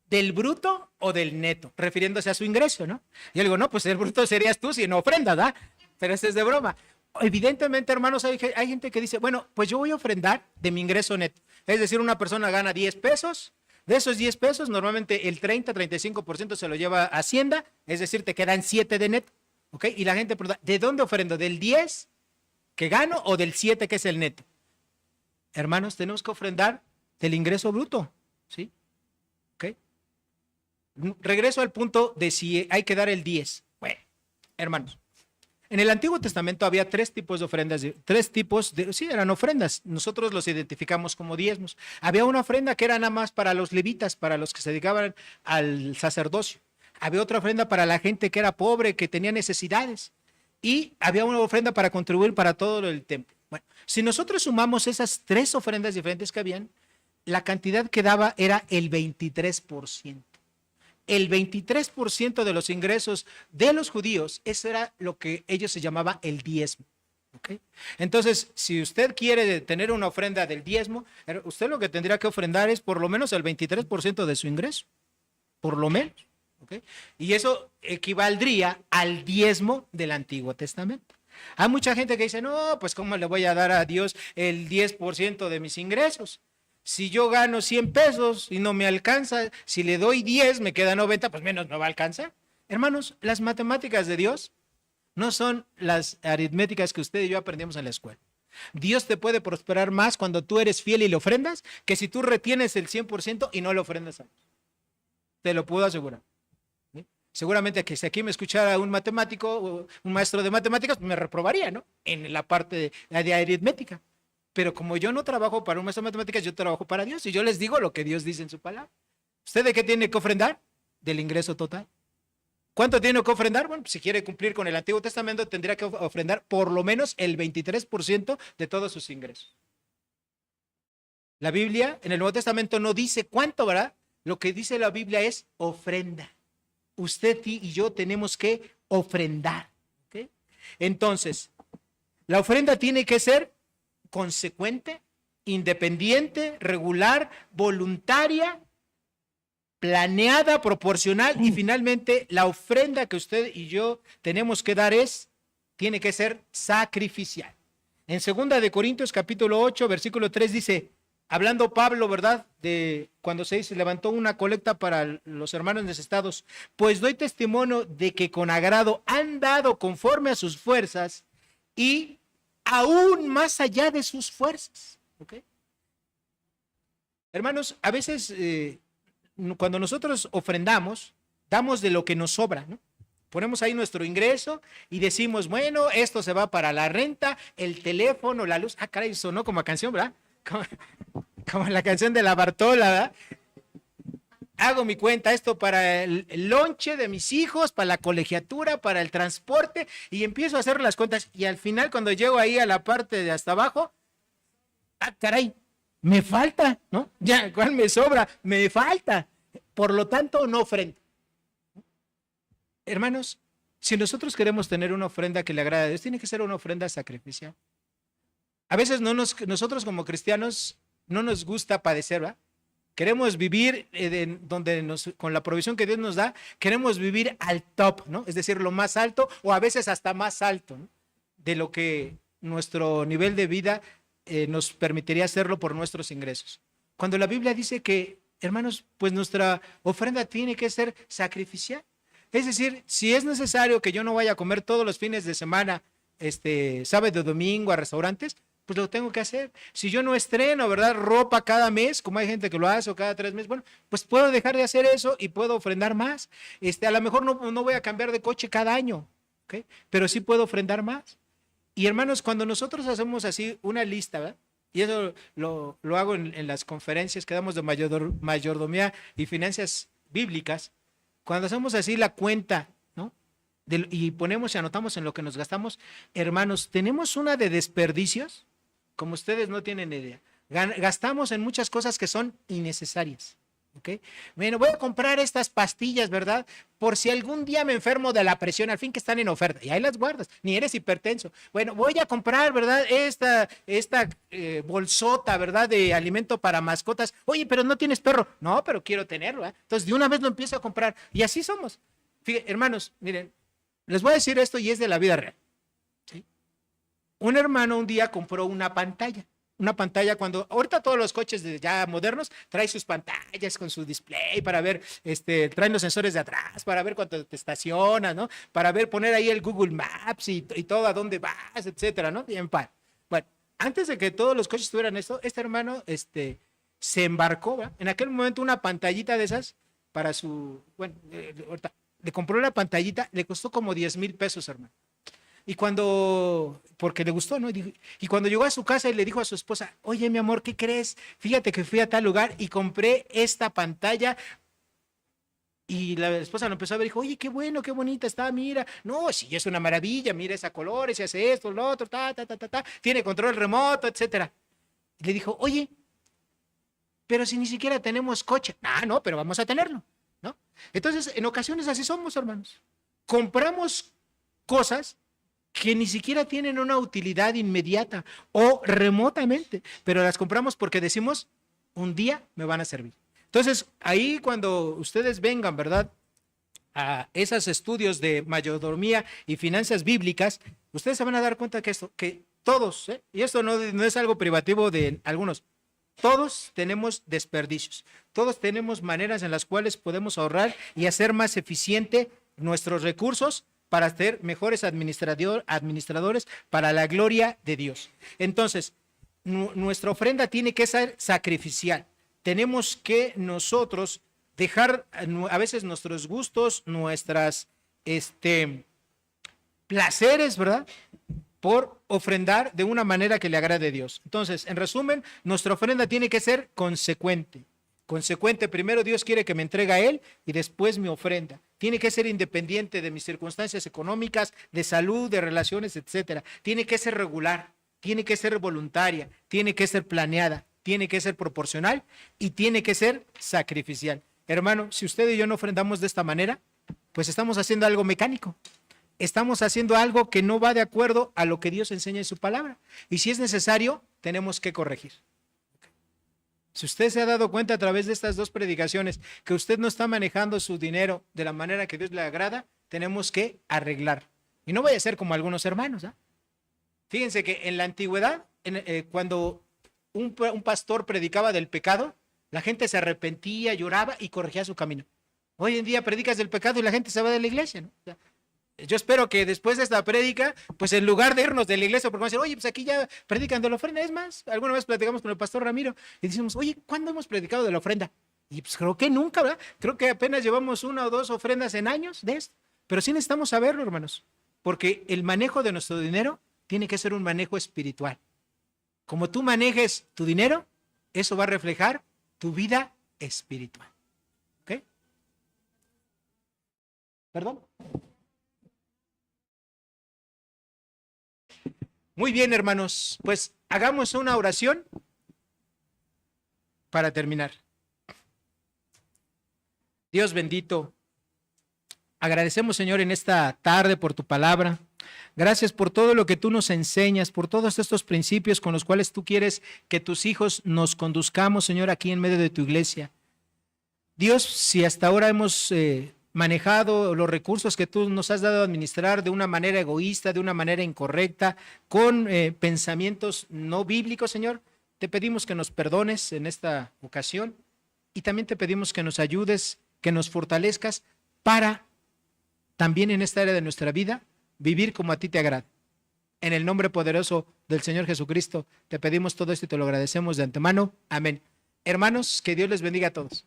¿Del bruto o del neto? Refiriéndose a su ingreso, ¿no? Yo digo, no, pues el bruto serías tú si no ofrendas, ¿verdad? Pero eso es de broma. Evidentemente, hermanos, hay gente que dice, bueno, pues yo voy a ofrendar de mi ingreso neto. Es decir, una persona gana 10 pesos, de esos 10 pesos, normalmente el 30-35% se lo lleva a Hacienda, es decir, te quedan 7 de neto, ¿ok? Y la gente pregunta, ¿de dónde ofrendo? ¿Del 10 que gano o del 7 que es el neto? Hermanos, tenemos que ofrendar del ingreso bruto, ¿sí? ¿Ok? Regreso al punto de si hay que dar el 10. Bueno, hermanos, en el Antiguo Testamento había 3 tipos de ofrendas, sí, eran ofrendas. Nosotros los identificamos como diezmos. Había una ofrenda que era nada más para los levitas, para los que se dedicaban al sacerdocio. Había otra ofrenda para la gente que era pobre, que tenía necesidades. Y había una ofrenda para contribuir para todo el templo. Bueno, si nosotros sumamos esas 3 ofrendas diferentes que habían, la cantidad que daba era el 23%. El 23% de los ingresos de los judíos, eso era lo que ellos se llamaba el diezmo. ¿Okay? Entonces, si usted quiere tener una ofrenda del diezmo, usted lo que tendría que ofrendar es por lo menos el 23% de su ingreso, por lo menos. ¿Okay? Y eso equivaldría al diezmo del Antiguo Testamento. Hay mucha gente que dice, no, pues ¿cómo le voy a dar a Dios el 10% de mis ingresos? Si yo gano 100 pesos y no me alcanza, si le doy 10, me queda 90, pues menos me va a alcanzar. Hermanos, las matemáticas de Dios no son las aritméticas que usted y yo aprendimos en la escuela. Dios te puede prosperar más cuando tú eres fiel y le ofrendas que si tú retienes el 100% y no le ofrendas a Dios. Te lo puedo asegurar. ¿Sí? Seguramente que si aquí me escuchara un matemático, o un maestro de matemáticas, me reprobaría, ¿no? En la parte de aritmética. Pero como yo no trabajo para un maestro de matemáticas, yo trabajo para Dios y yo les digo lo que Dios dice en su palabra. ¿Usted de qué tiene que ofrendar? Del ingreso total. ¿Cuánto tiene que ofrendar? Bueno, si quiere cumplir con el Antiguo Testamento, tendría que ofrendar por lo menos el 23% de todos sus ingresos. La Biblia en el Nuevo Testamento no dice cuánto, ¿verdad? Lo que dice la Biblia es ofrenda. Usted y yo tenemos que ofrendar. ¿Okay? Entonces, la ofrenda tiene que ser consecuente, independiente, regular, voluntaria, planeada, proporcional y finalmente la ofrenda que usted y yo tenemos que dar tiene que ser sacrificial. En 2 de Corintios capítulo 8 versículo 3 dice, hablando Pablo, ¿verdad? De cuando se levantó una colecta para los hermanos necesitados, pues doy testimonio de que con agrado han dado conforme a sus fuerzas y aún más allá de sus fuerzas. ¿Okay? Hermanos, a veces cuando nosotros ofrendamos, damos de lo que nos sobra, ¿no? Ponemos ahí nuestro ingreso y decimos, bueno, esto se va para la renta, el teléfono, la luz. Ah, caray, sonó como a canción, ¿verdad? Como la canción de la Bartola, ¿verdad? Hago mi cuenta, esto para el lonche de mis hijos, para la colegiatura, para el transporte, y empiezo a hacer las cuentas. Y al final, cuando llego ahí a la parte de hasta abajo, ah, caray, me falta, ¿no? Ya, ¿cuál me sobra? Me falta. Por lo tanto, no ofrendo. Hermanos, Si nosotros queremos tener una ofrenda que le agrade a Dios, tiene que ser una ofrenda sacrificial. A veces nosotros como cristianos no nos gusta padecer, ¿verdad? Queremos vivir con la provisión que Dios nos da, queremos vivir al top, ¿no? Es decir, lo más alto o a veces hasta más alto, ¿no? De lo que nuestro nivel de vida nos permitiría hacerlo por nuestros ingresos. Cuando la Biblia dice que, hermanos, pues nuestra ofrenda tiene que ser sacrificial. Es decir, si es necesario que yo no vaya a comer todos los fines de semana, sábado y domingo a restaurantes, pues lo tengo que hacer. Si yo no estreno, ¿verdad?, ropa cada mes, como hay gente que lo hace, o cada 3 meses, bueno, pues puedo dejar de hacer eso y puedo ofrendar más. A lo mejor no voy a cambiar de coche cada año, ¿ok? Pero sí puedo ofrendar más. Y hermanos, cuando nosotros hacemos así una lista, ¿verdad? Y eso lo hago en las conferencias que damos de mayordomía y finanzas bíblicas, cuando hacemos así la cuenta, ¿no? Y ponemos y anotamos en lo que nos gastamos, hermanos, tenemos una de desperdicios, como ustedes no tienen idea. Gastamos en muchas cosas que son innecesarias. ¿Ok? Bueno, voy a comprar estas pastillas, ¿verdad? Por si algún día me enfermo de la presión, al fin que están en oferta, y ahí las guardas, ni eres hipertenso. Bueno, voy a comprar, ¿verdad? Esta bolsota, ¿verdad? De alimento para mascotas. Oye, pero no tienes perro. No, pero quiero tenerlo, ¿verdad? Entonces, de una vez lo empiezo a comprar. Y así somos. Fíjense, hermanos, miren, les voy a decir esto y es de la vida real. ¿Sí? Un hermano un día compró una pantalla. Una pantalla cuando, ahorita todos los coches ya modernos traen sus pantallas con su display para ver, traen los sensores de atrás, para ver cuánto te estacionas, ¿no? Para ver, poner ahí el Google Maps y todo a dónde vas, etcétera, ¿no? Bien, bueno, antes de que todos los coches tuvieran esto, este hermano, se embarcó, ¿verdad? En aquel momento una pantallita de esas para bueno, ahorita, le compró la pantallita, le costó como 10,000 pesos, hermano. Y porque le gustó, ¿no? Y cuando llegó a su casa y le dijo a su esposa, oye, mi amor, ¿qué crees? Fíjate que fui a tal lugar y compré esta pantalla. Y la esposa lo empezó a ver y dijo, oye, qué bueno, qué bonita está, mira. No, sí, es una maravilla, mira esa colores, se hace esto, lo otro, tiene control remoto, etcétera. Y le dijo, oye, pero si ni siquiera tenemos coche. Ah, no, pero vamos a tenerlo, ¿no? Entonces, en ocasiones así somos, hermanos. Compramos cosas que ni siquiera tienen una utilidad inmediata o remotamente, pero las compramos porque decimos, un día me van a servir. Entonces, ahí cuando ustedes vengan, ¿verdad?, a esos estudios de mayordomía y finanzas bíblicas, ustedes se van a dar cuenta que todos, y esto no es algo privativo de algunos, todos tenemos desperdicios, todos tenemos maneras en las cuales podemos ahorrar y hacer más eficiente nuestros recursos para ser mejores administradores para la gloria de Dios. Entonces, nuestra ofrenda tiene que ser sacrificial. Tenemos que nosotros dejar a veces nuestros gustos, nuestras placeres, ¿verdad?, por ofrendar de una manera que le agrade a Dios. Entonces, en resumen, nuestra ofrenda tiene que ser consecuente. Consecuente, primero Dios quiere que me entregue a Él y después mi ofrenda. Tiene que ser independiente de mis circunstancias económicas, de salud, de relaciones, etcétera. Tiene que ser regular, tiene que ser voluntaria, tiene que ser planeada, tiene que ser proporcional y tiene que ser sacrificial. Hermano, si usted y yo no ofrendamos de esta manera, pues estamos haciendo algo mecánico. Estamos haciendo algo que no va de acuerdo a lo que Dios enseña en su palabra. Y si es necesario, tenemos que corregir. Si usted se ha dado cuenta a través de estas 2 predicaciones que usted no está manejando su dinero de la manera que Dios le agrada, tenemos que arreglar. Y no vaya a ser como algunos hermanos, ¿eh? Fíjense que en la antigüedad, cuando un pastor predicaba del pecado, la gente se arrepentía, lloraba y corregía su camino. Hoy en día predicas del pecado y la gente se va de la iglesia, ¿no? O sea, yo espero que después de esta prédica, pues en lugar de irnos de la iglesia, porque vamos a decir, oye, pues aquí ya predican de la ofrenda. Es más, alguna vez platicamos con el pastor Ramiro y decimos, oye, ¿cuándo hemos predicado de la ofrenda? Y pues creo que nunca, ¿verdad? Creo que apenas llevamos 1 o 2 ofrendas en años de esto. Pero sí necesitamos saberlo, hermanos, porque el manejo de nuestro dinero tiene que ser un manejo espiritual. Como tú manejes tu dinero, eso va a reflejar tu vida espiritual. ¿Ok? ¿Perdón? Muy bien, hermanos, pues hagamos una oración para terminar. Dios bendito, Agradecemos, Señor, en esta tarde por tu palabra. Gracias por todo lo que tú nos enseñas, por todos estos principios con los cuales tú quieres que tus hijos nos conduzcamos, Señor, aquí en medio de tu iglesia. Dios, si hasta ahora hemos manejado los recursos que tú nos has dado a administrar de una manera egoísta, de una manera incorrecta, con pensamientos no bíblicos, Señor, te pedimos que nos perdones en esta ocasión y también te pedimos que nos ayudes, que nos fortalezcas para también en esta área de nuestra vida vivir como a ti te agrada. En el nombre poderoso del Señor Jesucristo te pedimos todo esto y te lo agradecemos de antemano. Amén. Hermanos, que Dios les bendiga a todos.